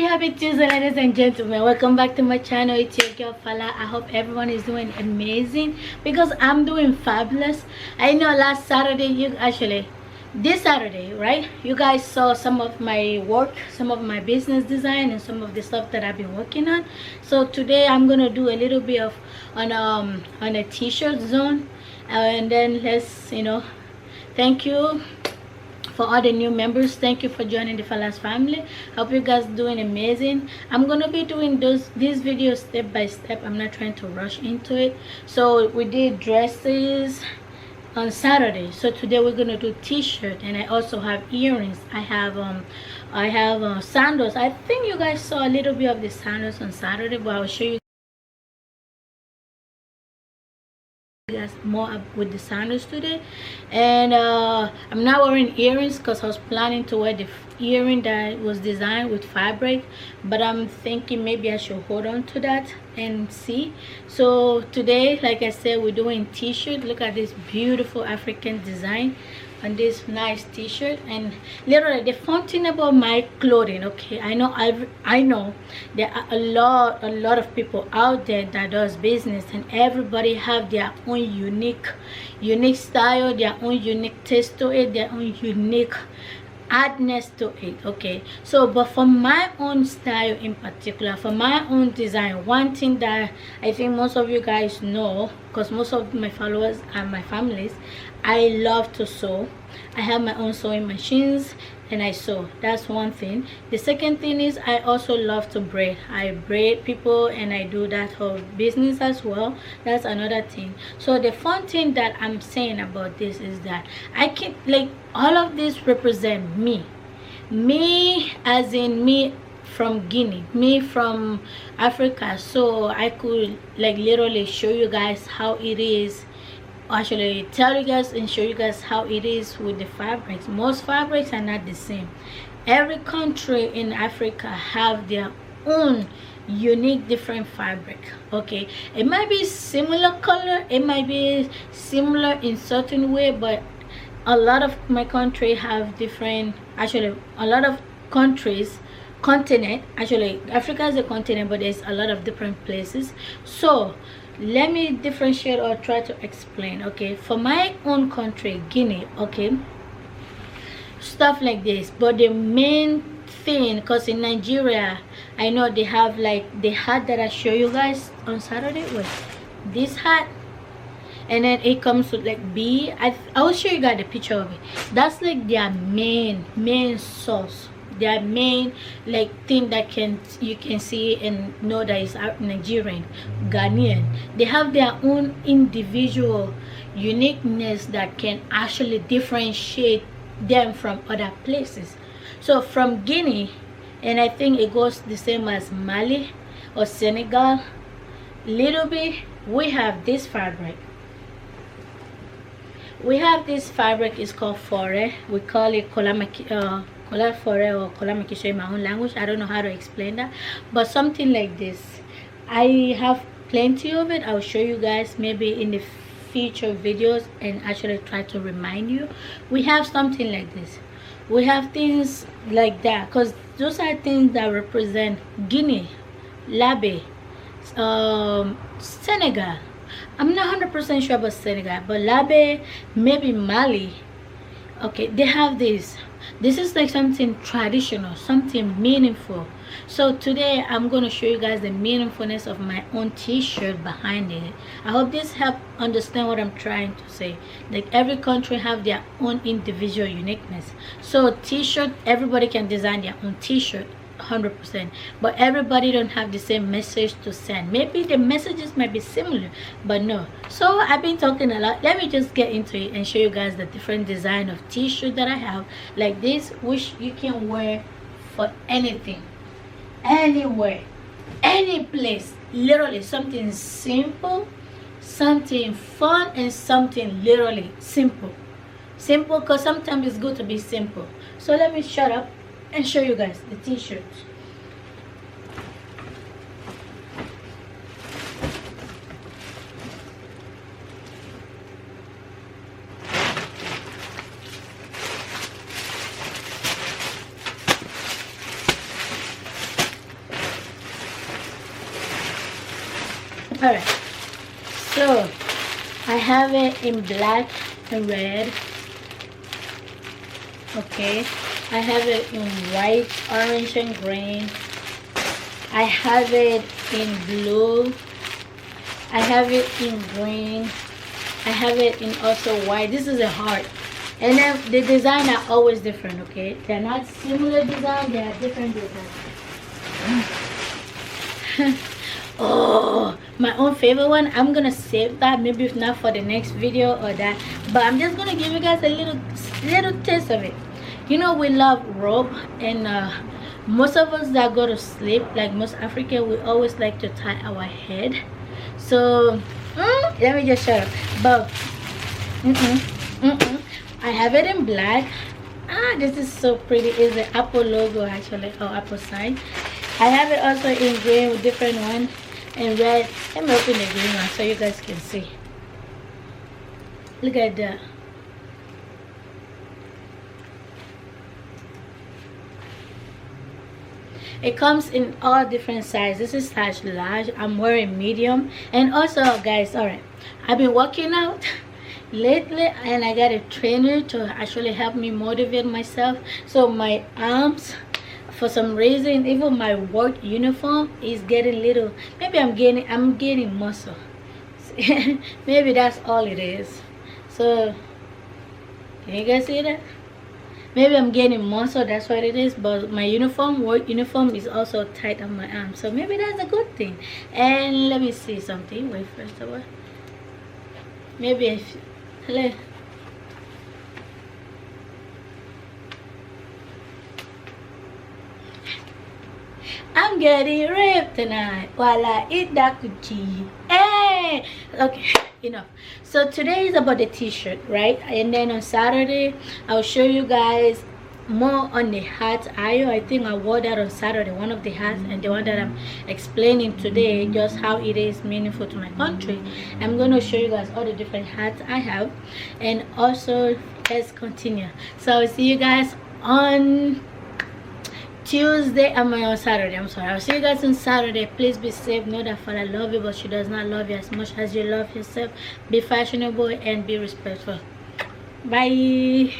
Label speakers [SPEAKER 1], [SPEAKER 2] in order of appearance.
[SPEAKER 1] Happy Tuesday, ladies and gentlemen. Welcome back to my channel. It's your girl Fallah. I hope everyone is doing amazing because I'm doing fabulous. I know last Saturday, this Saturday, right, you guys saw some of my work, some of my business design, and some of the stuff that I've been working on. So today I'm gonna do a little bit of on a t-shirt zone, and then let's thank you for all the new members. Thank you for joining the Fallah's family. Hope you guys doing amazing. I'm gonna be doing these videos step by step. I'm not trying to rush into it. So we did dresses on Saturday, so today we're gonna do t-shirt, and I also have earrings. I have sandals. I think you guys saw a little bit of the sandals on Saturday, but I'll show you guys more up with the sandals today. And I'm not wearing earrings because I was planning to wear the earring that was designed with fabric, but I'm thinking maybe I should hold on to that and see. So today, like I said, we're doing t-shirt. Look at this beautiful African design on this nice t-shirt. And literally the fun thing about my clothing, okay, I know there are a lot of people out there that does business, and everybody have their own unique style, their own unique taste to it, their own unique addness to it. Okay, so but for my own style in particular, for my own design, one thing that I think most of you guys know, because most of my followers and my families, I love to sew. I have my own sewing machines and I sew. That's one thing. The second thing is I also love to braid. I braid people and I do that whole business as well. That's another thing. So the fun thing that I'm saying about this is that I can, like, all of this represent me as in me from Guinea, me from Africa. So I could like literally show you guys how it is, actually tell you guys and show you guys how it is with the fabrics. Most fabrics are not the same. Every country in Africa have their own unique different fabric. Okay, it might be similar color, it might be similar in certain way, but a lot of my country have different, actually a lot of countries, continent, actually Africa is a continent, but there's a lot of different places. So let me differentiate or try to explain. Okay, for my own country, Guinea, okay, stuff like this. But the main thing, because in Nigeria I know they have like the hat that I show you guys on Saturday was this hat, and then it comes with like I will show you guys the picture of it. That's like their main sauce, their main like thing that you can see and know that is Nigerian, Ghanaian. They have their own individual uniqueness that can actually differentiate them from other places. So from Guinea, and I think it goes the same as Mali or Senegal, little bit, we have this fabric. We have this fabric, is called fore. We call it Kola fore or Kola Makisho in my own language. I don't know how to explain that, but something like this. I have plenty of it. I'll show you guys maybe in the future videos and actually try to remind you. We have something like this. We have things like that because those are things that represent Guinea, Labe, Senegal. I'm not 100% sure about Senegal, but Labe, maybe Mali. Okay, they have this. This is like something traditional, something meaningful. So today I'm going to show you guys the meaningfulness of my own t-shirt behind it. I hope this helps understand what I'm trying to say. Like every country have their own individual uniqueness. So t-shirt, everybody can design their own t-shirt 100%, but everybody don't have the same message to send. Maybe the messages might be similar, but no. So I've been talking a lot. Let me just get into it and show you guys the different design of t-shirt that I have like this, which you can wear for anything, anywhere, any place. Literally something simple, something fun, and something literally simple because sometimes it's good to be simple. So let me shut up and show you guys the t-shirts. All right, so I have it in black and red. Okay, I have it in white, orange, and green. I have it in blue. I have it in green. I have it in also white. This is a heart. And then the design are always different, okay? They're not similar design, they are different designs. Oh, my own favorite one. I'm gonna save that, maybe if not for the next video or that. But I'm just gonna give you guys a little taste of it. You know, we love rope, and most of us that go to sleep, like most African, we always like to tie our head. So let me just shut up. But I have it in black. This is so pretty. It's the Apple logo actually, or Apple sign. I have it also in green with different one, and red. Let me open the green one so you guys can see. Look at that. It comes in all different sizes. This is size large. I'm wearing medium. And also, guys, all right, I've been working out lately, and I got a trainer to actually help me motivate myself. So my arms, for some reason, even my work uniform is getting little. Maybe I'm gaining muscle. Maybe that's all it is. So can you guys see that? Maybe I'm getting muscle, that's what it is. But my work uniform is also tight on my arm, so maybe that's a good thing. And let me see something. Wait, first of all, maybe if I'm getting ripped tonight while I eat that coochie. Hey, okay, enough. So today is about the t-shirt, right? And then on Saturday I'll show you guys more on the hat aisle. I think I wore that on Saturday, one of the hats, and the one that I'm explaining today, just how it is meaningful to my country. I'm going to show you guys all the different hats I have, and also let's continue. So I'll see you guys on Tuesday. On Saturday, I'm sorry. I'll see you guys on Saturday. Please be safe. Know that Fallah love you, but she does not love you as much as you love yourself. Be fashionable and be respectful. Bye.